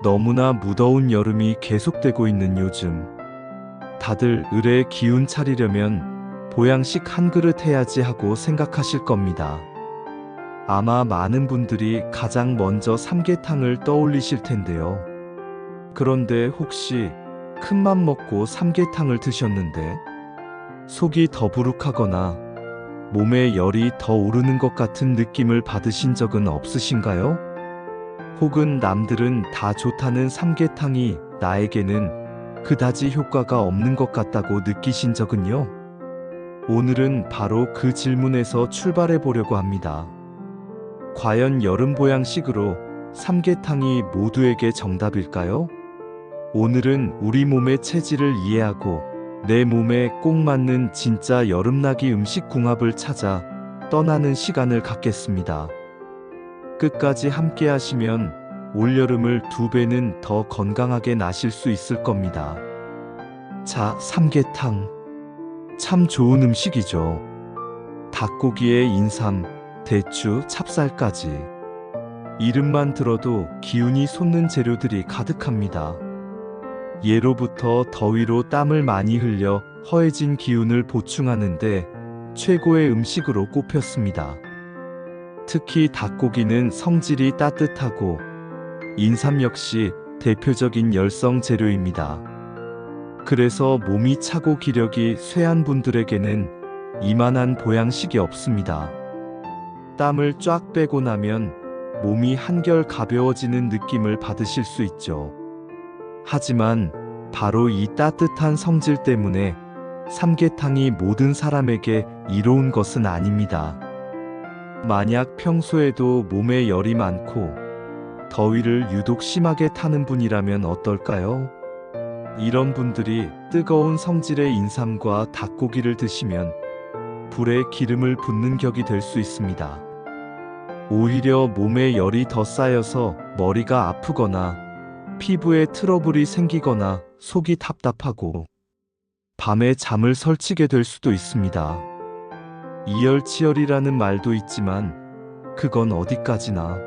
너무나 무더운 여름이 계속되고 있는 요즘, 다들 을의 기운 차리려면 보양식 한 그릇 해야지 하고 생각하실 겁니다. 아마 많은 분들이 가장 먼저 삼계탕을 떠올리실 텐데요. 그런데 혹시 큰맘 먹고 삼계탕을 드셨는데 속이 더부룩하거나 몸에 열이 더 오르는 것 같은 느낌을 받으신 적은 없으신가요? 혹은 남들은 다 좋다는 삼계탕이 나에게는 그다지 효과가 없는 것 같다고 느끼신 적은요? 오늘은 바로 그 질문에서 출발해 보려고 합니다. 과연 여름 보양식으로 삼계탕이 모두에게 정답일까요? 오늘은 우리 몸의 체질을 이해하고 내 몸에 꼭 맞는 진짜 여름나기 음식 궁합을 찾아 떠나는 시간을 갖겠습니다. 끝까지 함께 하시면 올여름을 2배는 더 건강하게 나실 수 있을 겁니다. 자, 삼계탕. 참 좋은 음식이죠. 닭고기에 인삼, 대추, 찹쌀까지. 이름만 들어도 기운이 솟는 재료들이 가득합니다. 예로부터 더위로 땀을 많이 흘려 허해진 기운을 보충하는데 최고의 음식으로 꼽혔습니다. 특히 닭고기는 성질이 따뜻하고 인삼 역시 대표적인 열성 재료입니다. 그래서 몸이 차고 기력이 쇠한 분들에게는 이만한 보양식이 없습니다. 땀을 쫙 빼고 나면 몸이 한결 가벼워지는 느낌을 받으실 수 있죠. 하지만 바로 이 따뜻한 성질 때문에 삼계탕이 모든 사람에게 이로운 것은 아닙니다. 만약 평소에도 몸에 열이 많고 더위를 유독 심하게 타는 분이라면 어떨까요? 이런 분들이 뜨거운 성질의 인삼과 닭고기를 드시면 불에 기름을 붓는 격이 될 수 있습니다. 오히려 몸에 열이 더 쌓여서 머리가 아프거나 피부에 트러블이 생기거나 속이 답답하고 밤에 잠을 설치게 될 수도 있습니다. 이열치열이라는 말도 있지만 그건 어디까지나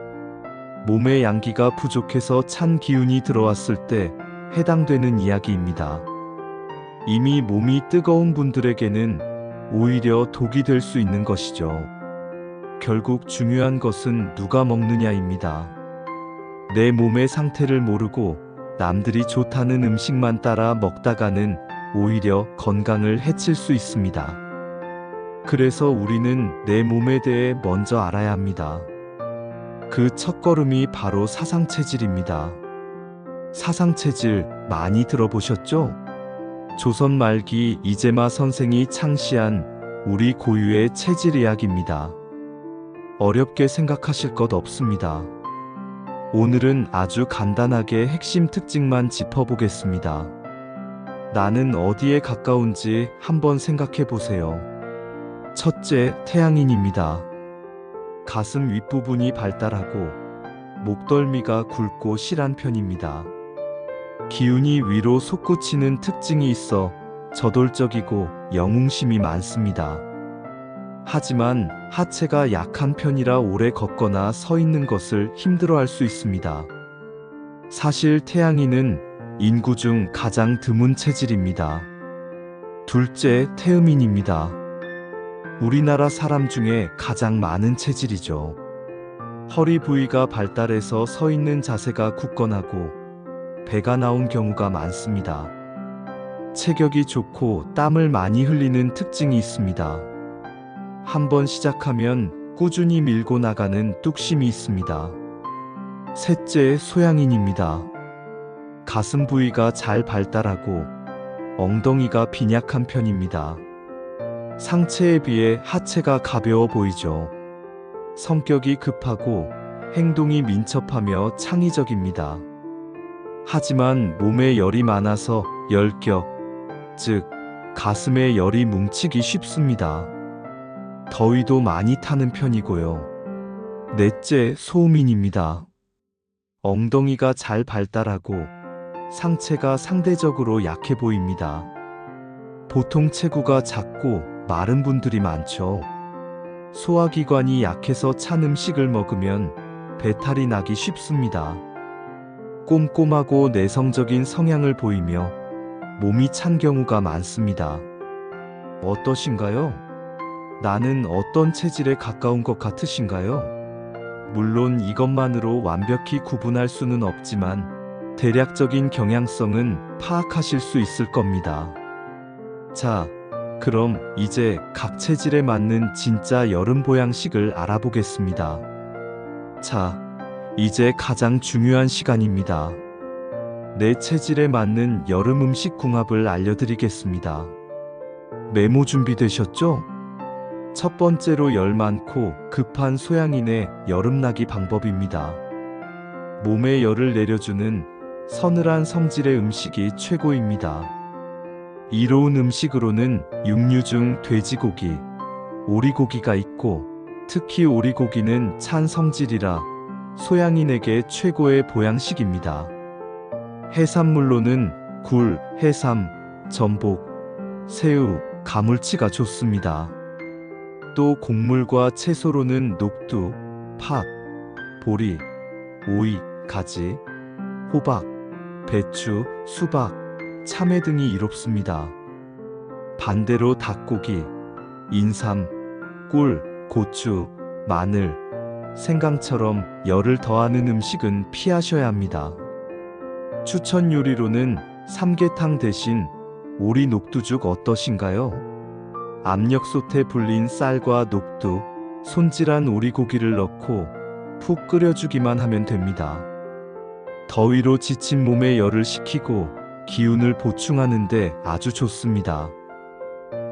몸에 양기가 부족해서 찬 기운이 들어왔을 때 해당되는 이야기입니다. 이미 몸이 뜨거운 분들에게는 오히려 독이 될 수 있는 것이죠. 결국 중요한 것은 누가 먹느냐입니다. 내 몸의 상태를 모르고 남들이 좋다는 음식만 따라 먹다가는 오히려 건강을 해칠 수 있습니다. 그래서 우리는 내 몸에 대해 먼저 알아야 합니다. 그 첫걸음이 바로 사상체질입니다. 사상체질 많이 들어보셨죠? 조선 말기 이재마 선생이 창시한 우리 고유의 체질 이야기입니다. 어렵게 생각하실 것 없습니다. 오늘은 아주 간단하게 핵심 특징만 짚어보겠습니다. 나는 어디에 가까운지 한번 생각해 보세요. 첫째, 태양인입니다. 가슴 윗부분이 발달하고 목덜미가 굵고 실한 편입니다. 기운이 위로 솟구치는 특징이 있어 저돌적이고 영웅심이 많습니다. 하지만 하체가 약한 편이라 오래 걷거나 서 있는 것을 힘들어할 수 있습니다. 사실 태양인은 인구 중 가장 드문 체질입니다. 둘째, 태음인입니다. 우리나라 사람 중에 가장 많은 체질이죠. 허리 부위가 발달해서 서 있는 자세가 굳건하고 배가 나온 경우가 많습니다. 체격이 좋고 땀을 많이 흘리는 특징이 있습니다. 한번 시작하면 꾸준히 밀고 나가는 뚝심이 있습니다. 셋째, 소양인입니다. 가슴 부위가 잘 발달하고 엉덩이가 빈약한 편입니다. 상체에 비해 하체가 가벼워 보이죠. 성격이 급하고 행동이 민첩하며 창의적입니다. 하지만 몸에 열이 많아서 열격, 즉 가슴에 열이 뭉치기 쉽습니다. 더위도 많이 타는 편이고요. 넷째, 소음인입니다. 엉덩이가 잘 발달하고 상체가 상대적으로 약해 보입니다. 보통 체구가 작고 마른 분들이 많죠. 소화기관이 약해서 찬 음식을 먹으면 배탈이 나기 쉽습니다. 꼼꼼하고 내성적인 성향을 보이며 몸이 찬 경우가 많습니다. 어떠신가요? 나는 어떤 체질에 가까운 것 같으신가요? 물론 이것만으로 완벽히 구분할 수는 없지만 대략적인 경향성은 파악하실 수 있을 겁니다. 자, 그럼 이제 각 체질에 맞는 진짜 여름 보양식을 알아보겠습니다. 자, 이제 가장 중요한 시간입니다. 내 체질에 맞는 여름 음식 궁합을 알려드리겠습니다. 메모 준비되셨죠? 첫 번째로 열 많고 급한 소양인의 여름나기 방법입니다. 몸에 열을 내려주는 서늘한 성질의 음식이 최고입니다. 이로운 음식으로는 육류 중 돼지고기, 오리고기가 있고 특히 오리고기는 찬 성질이라 소양인에게 최고의 보양식입니다. 해산물로는 굴, 해삼, 전복, 새우, 가물치가 좋습니다. 또 곡물과 채소로는 녹두, 팥, 보리, 오이, 가지, 호박, 배추, 수박, 참외 등이 이롭습니다. 반대로 닭고기, 인삼, 꿀, 고추, 마늘, 생강처럼 열을 더하는 음식은 피하셔야 합니다. 추천 요리로는 삼계탕 대신 오리 녹두죽 어떠신가요? 압력솥에 불린 쌀과 녹두, 손질한 오리고기를 넣고 푹 끓여주기만 하면 됩니다. 더위로 지친 몸에 열을 식히고 기운을 보충하는 데 아주 좋습니다.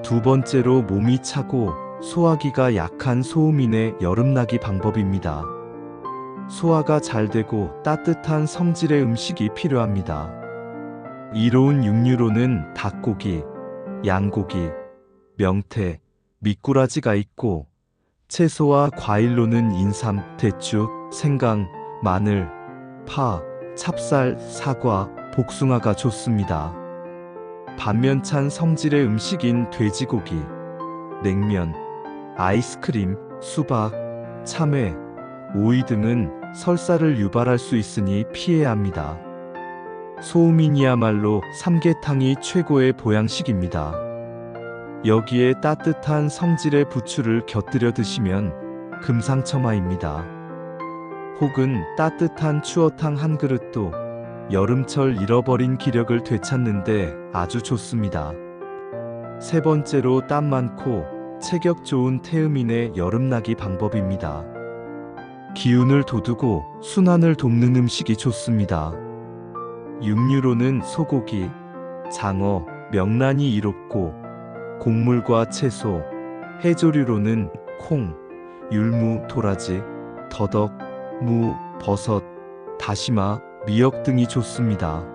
두 번째로 몸이 차고 소화기가 약한 소음인의 여름나기 방법입니다. 소화가 잘 되고 따뜻한 성질의 음식이 필요합니다. 이로운 육류로는 닭고기, 양고기, 명태, 미꾸라지가 있고 채소와 과일로는 인삼, 대추, 생강, 마늘, 파, 찹쌀, 사과, 복숭아가 좋습니다. 반면 찬 성질의 음식인 돼지고기, 냉면, 아이스크림, 수박, 참외, 오이 등은 설사를 유발할 수 있으니 피해야 합니다. 소음인이야말로 삼계탕이 최고의 보양식입니다. 여기에 따뜻한 성질의 부추를 곁들여 드시면 금상첨화입니다. 혹은 따뜻한 추어탕 한 그릇도 여름철 잃어버린 기력을 되찾는데 아주 좋습니다. 세 번째로 땀 많고 체격 좋은 태음인의 여름나기 방법입니다. 기운을 돋우고 순환을 돕는 음식이 좋습니다. 육류로는 소고기, 장어, 명란이 이롭고 곡물과 채소, 해조류로는 콩, 율무, 도라지, 더덕, 무, 버섯, 다시마, 미역 등이 좋습니다.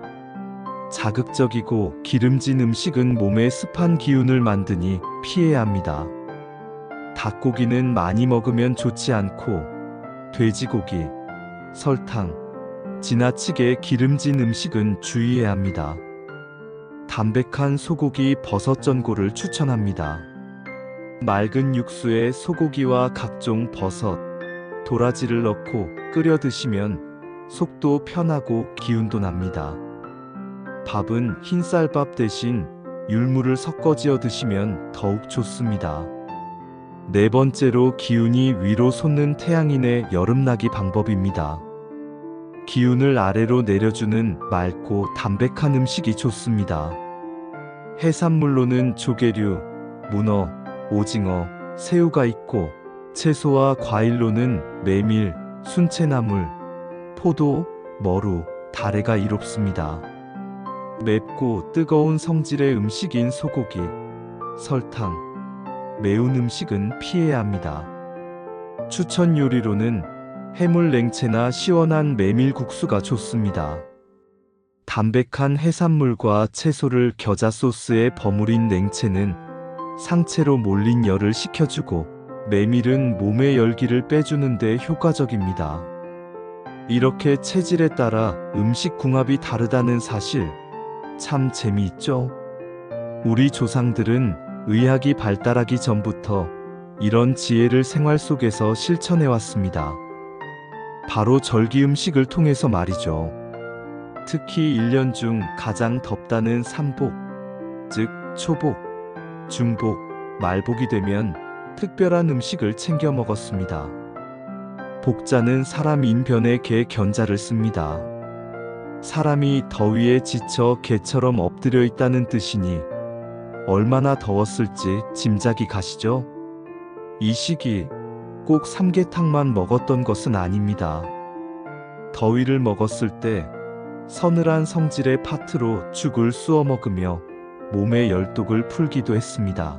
자극적이고 기름진 음식은 몸에 습한 기운을 만드니 피해야 합니다. 닭고기는 많이 먹으면 좋지 않고 돼지고기, 설탕, 지나치게 기름진 음식은 주의해야 합니다. 담백한 소고기 버섯 전골을 추천합니다. 맑은 육수에 소고기와 각종 버섯, 도라지를 넣고 끓여 드시면 속도 편하고 기운도 납니다. 밥은 흰쌀밥 대신 율무를 섞어 지어 드시면 더욱 좋습니다. 네 번째로 기운이 위로 솟는 태양인의 여름나기 방법입니다. 기운을 아래로 내려주는 맑고 담백한 음식이 좋습니다. 해산물로는 조개류, 문어, 오징어, 새우가 있고 채소와 과일로는 메밀, 순채나물, 포도, 머루, 다래가 이롭습니다. 맵고 뜨거운 성질의 음식인 소고기, 설탕, 매운 음식은 피해야 합니다. 추천 요리로는 해물 냉채나 시원한 메밀국수가 좋습니다. 담백한 해산물과 채소를 겨자 소스에 버무린 냉채는 상체로 몰린 열을 식혀주고 메밀은 몸의 열기를 빼주는 데 효과적입니다. 이렇게 체질에 따라 음식 궁합이 다르다는 사실 참 재미있죠? 우리 조상들은 의학이 발달하기 전부터 이런 지혜를 생활 속에서 실천해왔습니다. 바로 절기 음식을 통해서 말이죠. 특히 1년 중 가장 덥다는 삼복, 즉 초복, 중복, 말복이 되면 특별한 음식을 챙겨 먹었습니다. 복자는 사람 인변에 개 견자를 씁니다. 사람이 더위에 지쳐 개처럼 엎드려 있다는 뜻이니 얼마나 더웠을지 짐작이 가시죠? 이 시기 꼭 삼계탕만 먹었던 것은 아닙니다. 더위를 먹었을 때 서늘한 성질의 파트로 죽을 쑤어 먹으며 몸의 열독을 풀기도 했습니다.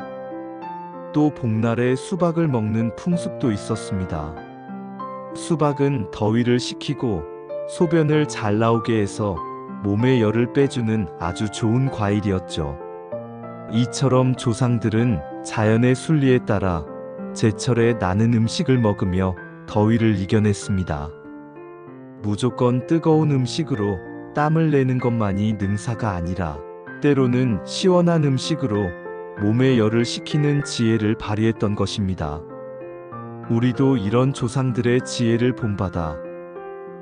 또 복날에 수박을 먹는 풍습도 있었습니다. 수박은 더위를 식히고 소변을 잘 나오게 해서 몸의 열을 빼주는 아주 좋은 과일이었죠. 이처럼 조상들은 자연의 순리에 따라 제철에 나는 음식을 먹으며 더위를 이겨냈습니다. 무조건 뜨거운 음식으로 땀을 내는 것만이 능사가 아니라 때로는 시원한 음식으로 몸의 열을 식히는 지혜를 발휘했던 것입니다. 우리도 이런 조상들의 지혜를 본받아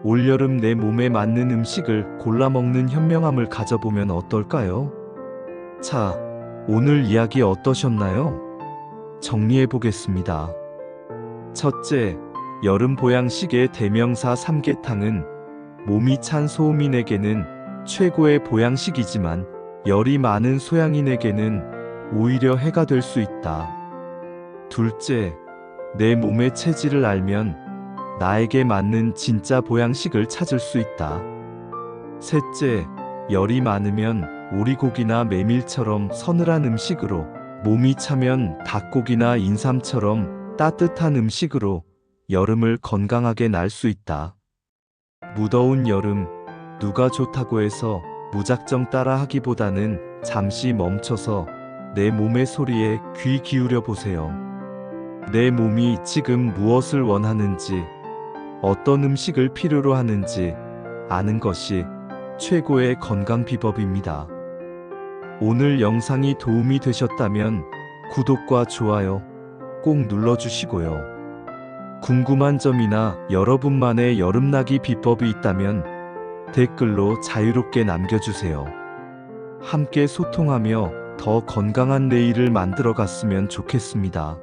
올여름 내 몸에 맞는 음식을 골라 먹는 현명함을 가져보면 어떨까요? 자, 오늘 이야기 어떠셨나요? 정리해 보겠습니다. 첫째, 여름 보양식의 대명사 삼계탕은 몸이 찬 소음인에게는 최고의 보양식이지만 열이 많은 소양인에게는 오히려 해가 될 수 있다. 둘째, 내 몸의 체질을 알면 나에게 맞는 진짜 보양식을 찾을 수 있다. 셋째, 열이 많으면 오리고기나 메밀처럼 서늘한 음식으로, 몸이 차면 닭고기나 인삼처럼 따뜻한 음식으로 여름을 건강하게 날 수 있다. 무더운 여름, 누가 좋다고 해서 무작정 따라 하기보다는 잠시 멈춰서 내 몸의 소리에 귀 기울여 보세요. 내 몸이 지금 무엇을 원하는지, 어떤 음식을 필요로 하는지 아는 것이 최고의 건강 비법입니다. 오늘 영상이 도움이 되셨다면 구독과 좋아요 꼭 눌러주시고요. 궁금한 점이나 여러분만의 여름나기 비법이 있다면 댓글로 자유롭게 남겨주세요. 함께 소통하며 더 건강한 내일을 만들어 갔으면 좋겠습니다.